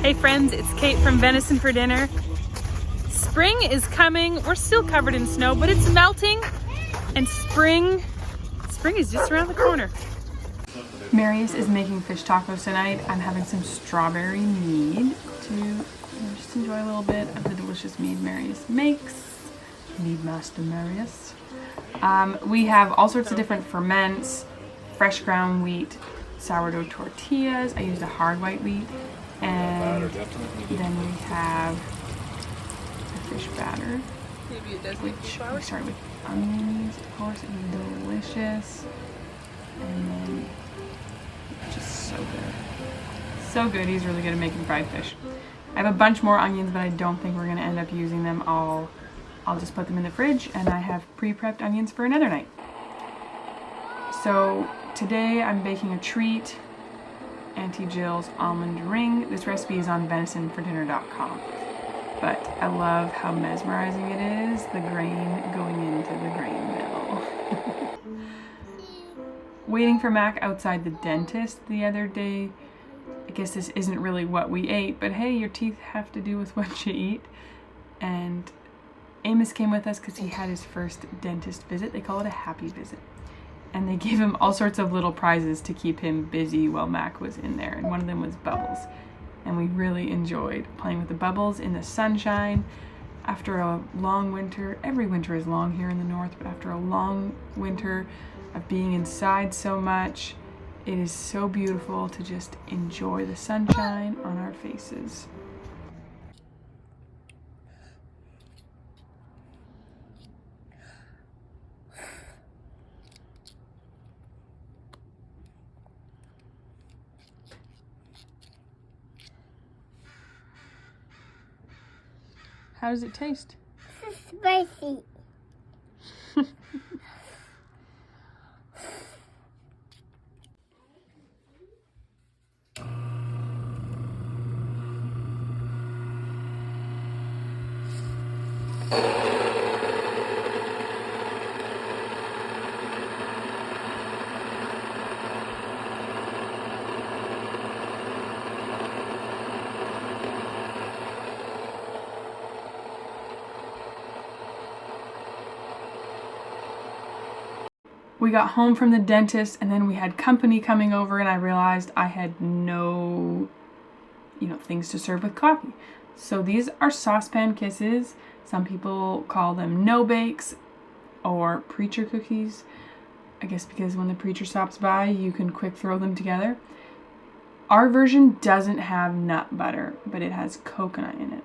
Hey friends, it's Kate from Venison for dinner. Spring is coming. We're still covered in snow, but it's melting and spring is just around the corner. Marius is making fish tacos tonight. I'm having some strawberry mead to just enjoy a little bit of the delicious mead Marius makes. Mead master Marius. We have all sorts of different ferments, fresh ground wheat, sourdough tortillas. I used a hard white wheat. And then we have the fish batter, which we start with onions, of course. It was delicious. And then just so good. So good. He's really good at making fried fish. I have a bunch more onions, but I don't think we're going to end up using them all. I'll just put them in the fridge, and I have pre-prepped onions for another night. So today I'm baking a treat. Auntie Jill's almond ring. This recipe is on venisonfordinner.com. But I love how mesmerizing it is, the grain going into the grain mill. Waiting for Mac outside the dentist the other day. I guess this isn't really what we ate, but hey, your teeth have to do with what you eat. And Amos came with us because he had his first dentist visit. They call it a happy visit. And they gave him all sorts of little prizes to keep him busy while Mac was in there. And one of them was bubbles. And we really enjoyed playing with the bubbles in the sunshine. After a long winter, every winter is long here in the north, but after a long winter of being inside so much, it is so beautiful to just enjoy the sunshine on our faces. How does it taste? Spicy. We got home from the dentist and then we had company coming over and I realized I had no, things to serve with coffee. So these are saucepan kisses. Some people call them no bakes or preacher cookies. I guess because when the preacher stops by, you can quick throw them together. Our version doesn't have nut butter, but it has coconut in it.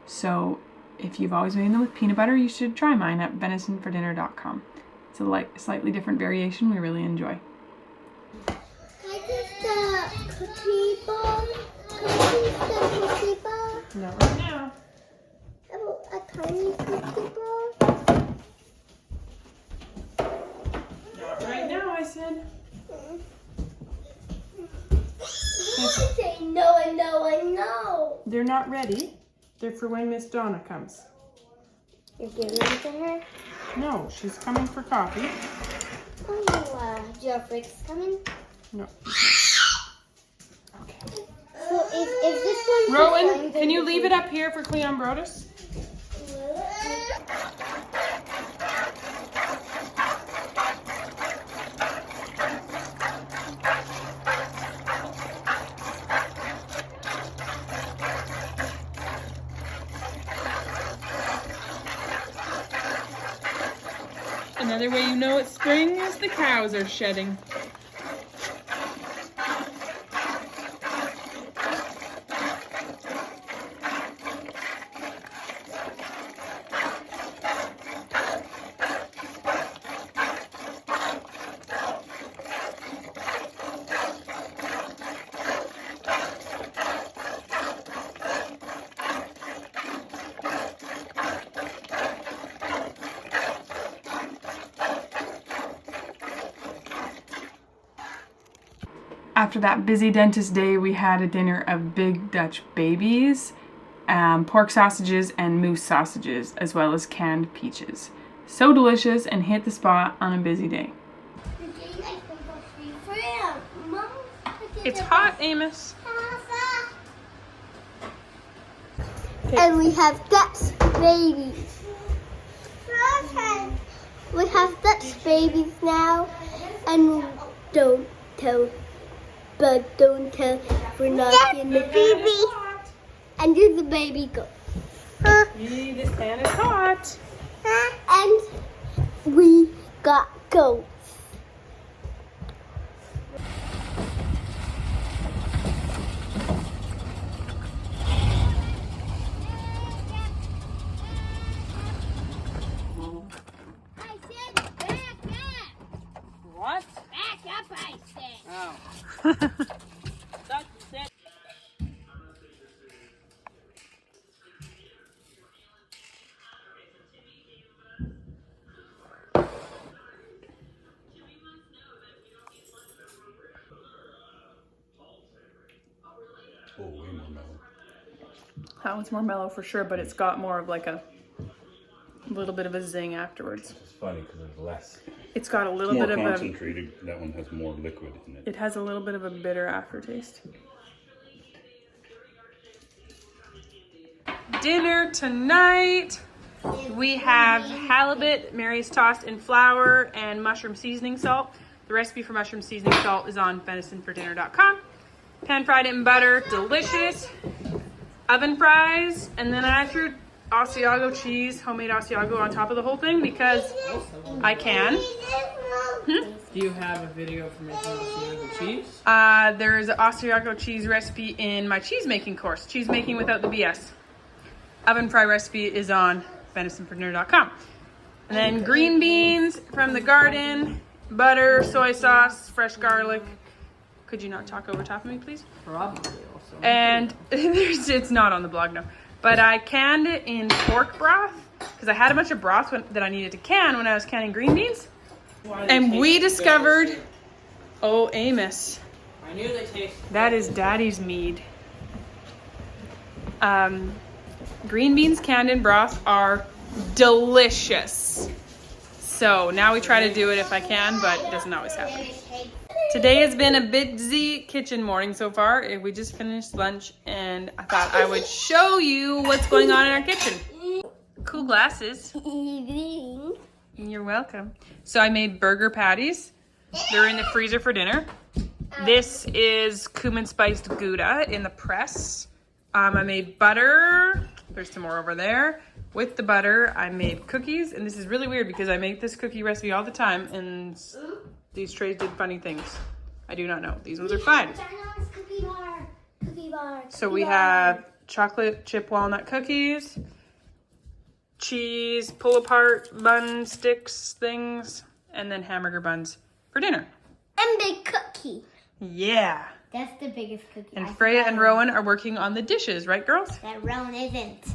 So if you've always made them with peanut butter, you should try mine at venisonfordinner.com. It's a slightly different variation we really enjoy. Can I taste the cookie bar? Can I taste the cookie bar? Not right now. A tiny cookie bar? Not right now, I said. You say no and no and no. They're not ready. They're for when Miss Donna comes. You're giving them to her? No, she's coming for coffee. Oh, Geoffrey's coming? No. Okay. So is this one... Rowan, can you leave it up here for Cleon Brodus? Another way you know it's spring is the cows are shedding. After that busy dentist day, we had a dinner of big Dutch babies, pork sausages and moose sausages, as well as canned peaches. So delicious and hit the spot on a busy day. Mom, It's hot, Amos. And we have Dutch babies. We have Dutch babies now. And don't tell, we're not in the baby. And there's the baby goat. This pan is hot. And we got goats. What? Back up, I said. Oh. Oh, way more mellow. That one's more mellow for sure, but it's got more of like a little bit of a zing afterwards. It's funny because there's less. It's got a little More bit of a, concentrated. That one has more liquid in it. it has a little bit of a bitter aftertaste. Dinner tonight, we have halibut, Marius tossed in flour and mushroom seasoning salt. The recipe for mushroom seasoning salt is on venisonfordinner.com. Pan fried it in butter, delicious. Oven fries, and then I threw Asiago cheese, homemade Asiago on top of the whole thing because I can. Do you have a video for making Asiago cheese? There's an Asiago cheese recipe in my cheese making course, cheese making without the BS. Oven fry recipe is on venisonfordinner.com. And then green beans from the garden, butter, soy sauce, fresh garlic. Could you not talk over top of me, please? Probably also. And it's not on the blog, no. But I canned it in pork broth because I had a bunch of broth that I needed to can when I was canning green beans. And we discovered, oh, Amos. I knew they tasted. That is Daddy's mead. Green beans canned in broth are delicious. So now we try to do it if I can, but it doesn't always happen. Today has been a busy kitchen morning so far. We just finished lunch and I thought I would show you what's going on in our kitchen. Cool glasses. You're welcome. So I made burger patties. They're in the freezer for dinner. This is cumin spiced Gouda in the press. I made butter. There's some more over there. With the butter, I made cookies. And this is really weird because I make this cookie recipe all the time and these trays did funny things. I do not know. These ones are fine. So we have chocolate chip walnut cookies, cheese, pull apart bun sticks things, and then hamburger buns for dinner. And big cookie. Yeah. That's the biggest cookie. And Freya and Rowan are working on the dishes, right, girls? That Rowan isn't.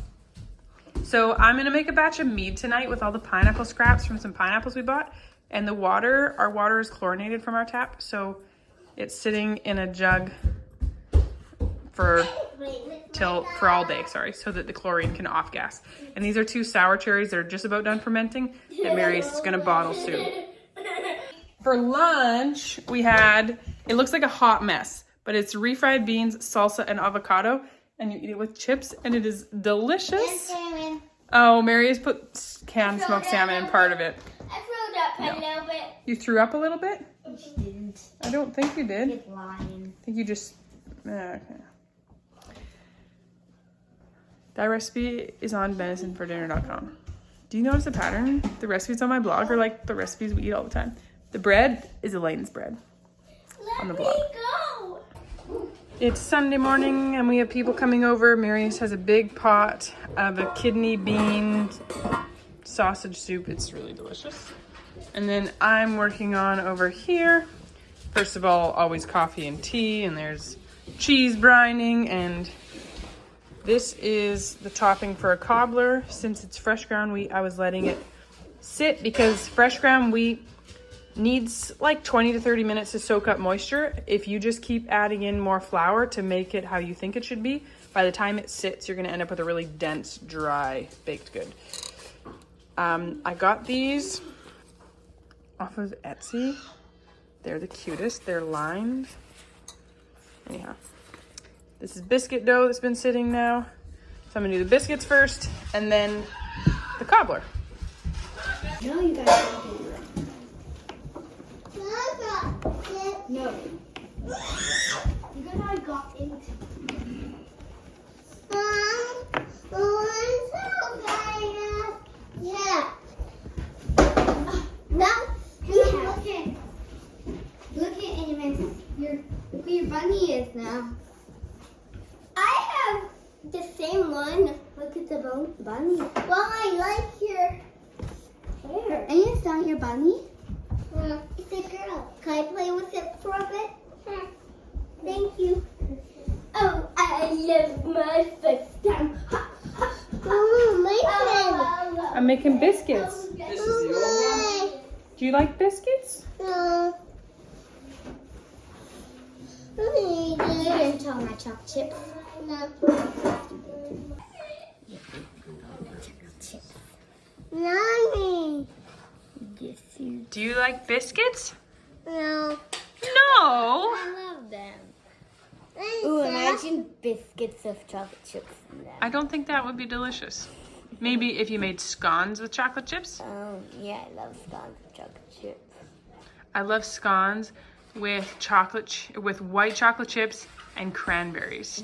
So I'm going to make a batch of mead tonight with all the pineapple scraps from some pineapples we bought. And the water, our water is chlorinated from our tap. So it's sitting in a jug for all day, so that the chlorine can off gas. And these are 2 sour cherries that are just about done fermenting that Marius is going to bottle soon. For lunch, we had, it looks like a hot mess, but it's refried beans, salsa, and avocado. And you eat it with chips, and it is delicious. Oh, Marius put canned smoked salmon in part of it. I threw up a little bit. You threw up a little bit? She didn't. I don't think you did. She's lying. I think you just, okay. That recipe is on venisonfordinner.com. Do you notice the pattern? The recipes on my blog are like the recipes we eat all the time. The bread is Elaine's bread on the blog. Go. It's Sunday morning and we have people coming over. Marius has a big pot of a kidney bean sausage soup. It's really delicious. And then I'm working on over here. First of all, always coffee and tea, and there's cheese brining, and this is the topping for a cobbler. Since it's fresh ground wheat, I was letting it sit because fresh ground wheat needs like 20 to 30 minutes to soak up moisture. If you just keep adding in more flour to make it how you think it should be, by the time it sits, you're gonna end up with a really dense, dry baked good. I got these off of Etsy. They're the cutest. They're lined. Anyhow, this is biscuit dough that's been sitting now. So I'm gonna do the biscuits first and then the cobbler. No, you guys don't do it. No. You guys I got into. Yeah. Now, look at Animus. Look where your bunny is now. I have the same one. Look at the bunny. Well, I like your hair. And it's not your bunny? It's a girl. Can I play with it for a bit? Thank you. Oh, I love my first time. Oh, my friend. I'm making biscuits. This is the old one? Do you like biscuits? No. You didn't tell my chocolate chip. No. Mommy. Yes, you. Do you like biscuits? No. No. I love them. Ooh, imagine biscuits of chocolate chips in them. I don't think that would be delicious. Maybe if you made scones with chocolate chips. Oh, yeah, I love scones with chocolate chips. I love scones with with white chocolate chips and cranberries.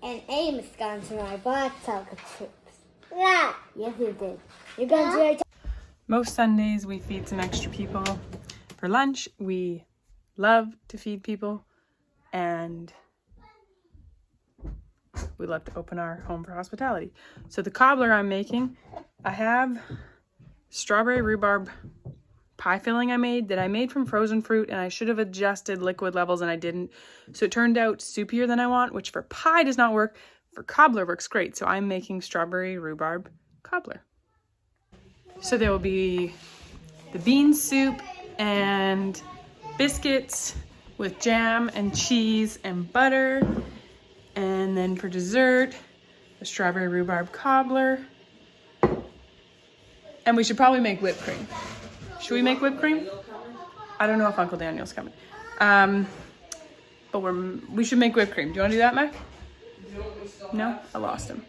And Amos scones with my black chocolate chips. Yeah. Yes, you did. You're going to do Most Sundays we feed some extra people for lunch. We love to feed people and we love to open our home for hospitality. So the cobbler I'm making, I have strawberry rhubarb pie filling I made from frozen fruit, and I should have adjusted liquid levels and I didn't. So it turned out soupier than I want, which for pie does not work. For cobbler works great. So I'm making strawberry rhubarb cobbler. So there will be the bean soup and biscuits with jam and cheese and butter. And then for dessert, the strawberry rhubarb cobbler. And we should probably make whipped cream. Should we make whipped cream? I don't know if Uncle Daniel's coming. But we should make whipped cream. Do you want to do that, Mac? No? I lost him.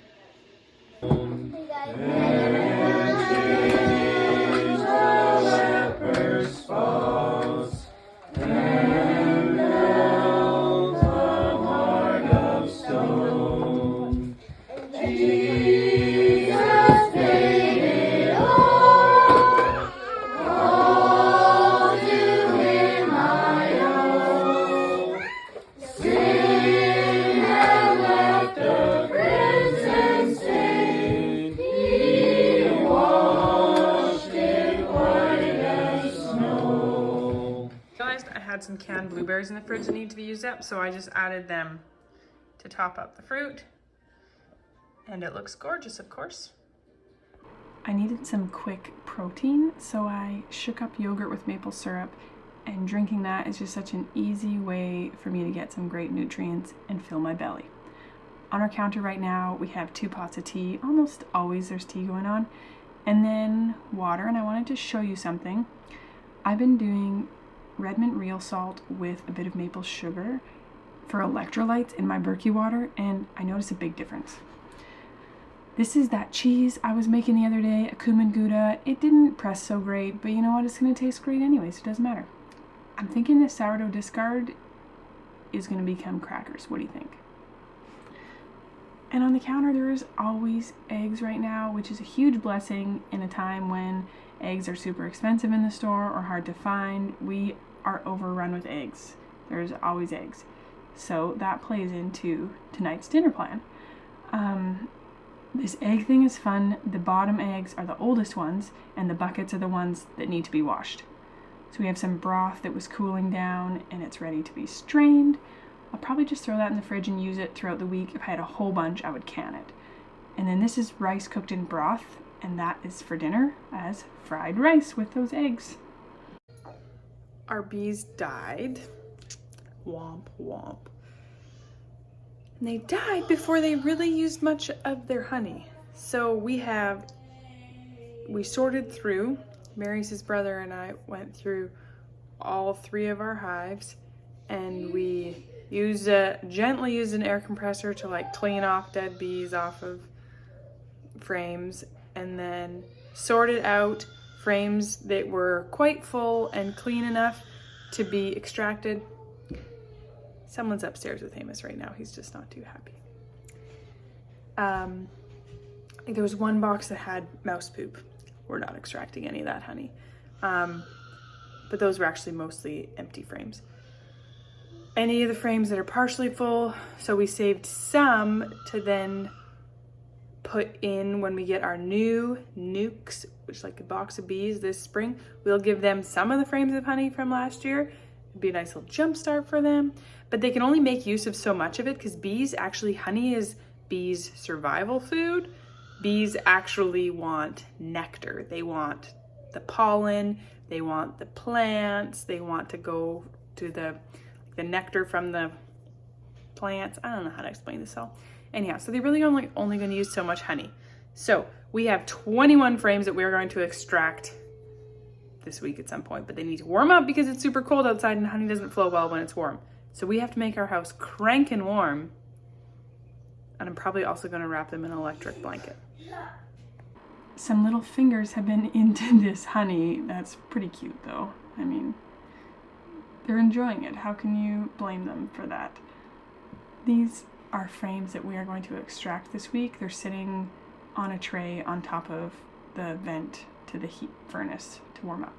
Some canned blueberries in the fridge that need to be used up, so I just added them to top up the fruit, and it looks gorgeous, of course. I needed some quick protein, so I shook up yogurt with maple syrup, and drinking that is just such an easy way for me to get some great nutrients and fill my belly. On our counter right now we have 2 pots of tea. Almost always there's tea going on, and then water. And I wanted to show you something. I've been doing red mint real salt with a bit of maple sugar for electrolytes in my Berkey water, and I noticed a big difference. This is that cheese I was making the other day, a cumin Gouda. It didn't press so great, but you know what? It's going to taste great anyway, so it doesn't matter. I'm thinking this sourdough discard is going to become crackers. What do you think? And on the counter there is always eggs right now, which is a huge blessing in a time when eggs are super expensive in the store or hard to find. We are overrun with eggs. There's always eggs. So that plays into tonight's dinner plan. This egg thing is fun. The bottom eggs are the oldest ones, and the buckets are the ones that need to be washed. So we have some broth that was cooling down, and it's ready to be strained. I'll probably just throw that in the fridge and use it throughout the week. If I had a whole bunch, I would can it. And then this is rice cooked in broth, and that is for dinner as fried rice with those eggs. Our bees died. Womp womp. And they died before they really used much of their honey. So we sorted through, Marius' brother and I went through all 3 of our hives, and we gently used an air compressor to like clean off dead bees off of frames and then sorted out frames that were quite full and clean enough to be extracted. Someone's upstairs with Amos right now. He's just not too happy. I think there was one box that had mouse poop. We're not extracting any of that honey. But those were actually mostly empty frames. Any of the frames that are partially full, so we saved some to then put in when we get our new nukes, which is like a box of bees this spring. We'll give them some of the frames of honey from last year. It'd be a nice little jump start for them. But they can only make use of so much of it because bees actually, honey is bees' survival food. Bees actually want nectar. They want the pollen, they want the plants, they want to go to the nectar from the plants. I don't know how to explain this all. Anyhow, so they're really only going to use so much honey. So we have 21 frames that we're going to extract this week at some point, but they need to warm up because it's super cold outside and honey doesn't flow well when it's warm. So we have to make our house crankin' warm. And I'm probably also going to wrap them in an electric blanket. Some little fingers have been into this honey. That's pretty cute though. I mean, they're enjoying it. How can you blame them for that? These are frames that we are going to extract this week. They're sitting on a tray on top of the vent to the heat furnace to warm up.